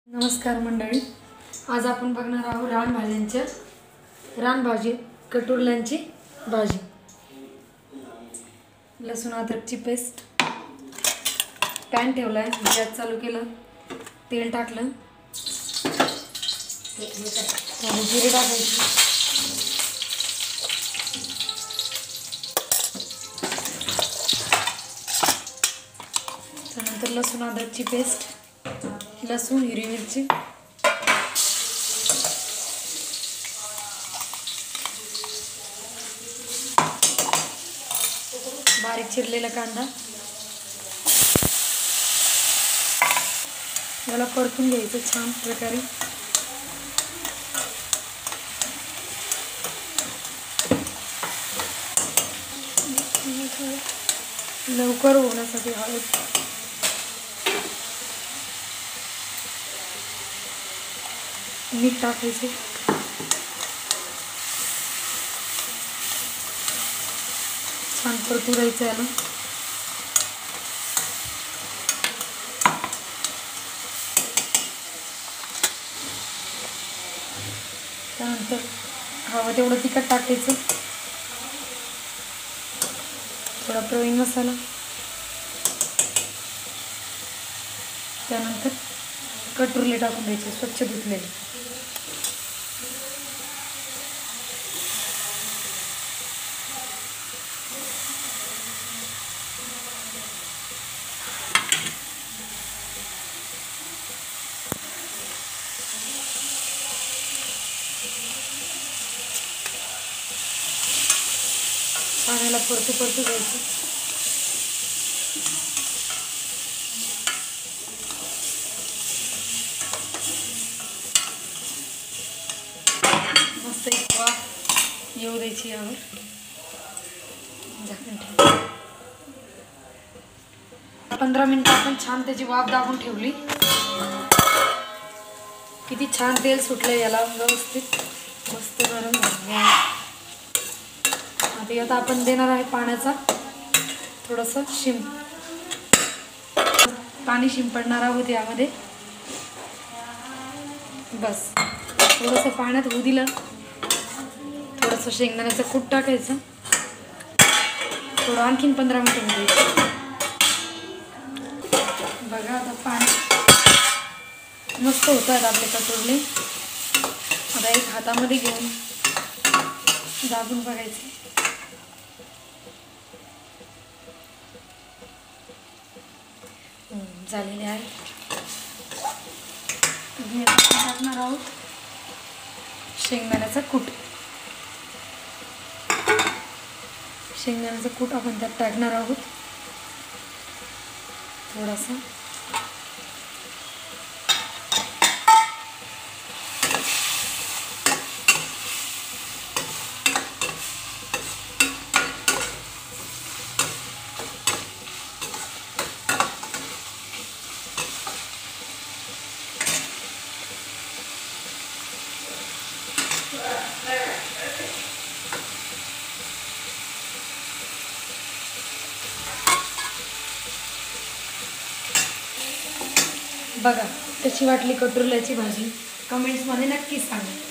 नमस्कार मंडळी, आज आपण बघणार आहोत रानभाजी कटुरल्यांची भाजी। लसूण अद्रकची पेस्ट, पॅन ठेवलाय, गॅस चालू केलं, तेल टाकलं, जिरे टाकायचे, त्यानंतर लसूण अद्रकची पेस्ट, लसूण हिरवी मिरची, बारीक चिरलेला कांदा, याला परतून घ्यायचं छान प्रकारे। लवकर होण्यासाठी हळद, मीठ टाकायचे, छान परतू द्यायचं याला। त्यानंतर हवं तेवढं तिखट टाकायचं, थोडा प्रवीण मसाला, त्यानंतर कटुरले टाकून द्यायचे स्वच्छ धुतलेले। पाण्याला परतू द्यायचं। मस्त एक वाफ येऊ द्यायची यावर, झाकण ठेव। 15 मिनिटं आपण छान त्याची वाफ दाबून ठेवली। किती छान तेल सुटलं याला, व्यवस्थित मस्त गरम झालं। आता यात आपण देणार आहे पाण्याचा थोडंसं पाणी शिंपडणार आहोत यामध्ये। बस थोडंसं पाण्यात होऊ दिलं, थोडंसं शेंगदाण्याचं कूट टाकायचं, थोडं आणखीन 15 मिनिटं होऊ द्यायचं। बघा आता पाणी मस्त होत आहेत आपले कटुरले। आता एक हातामध्ये घेऊन दाबून बघायचे। झालेले आहे। टाकणार आहोत शेंगदाण्याचा कूट। शेंगदाण्याचा कूट आपण त्यात टाकणार आहोत थोडासा। बघा कशी वाटली कटुरल्याची भाजी, कमेंट्समध्ये नक्की सांगा।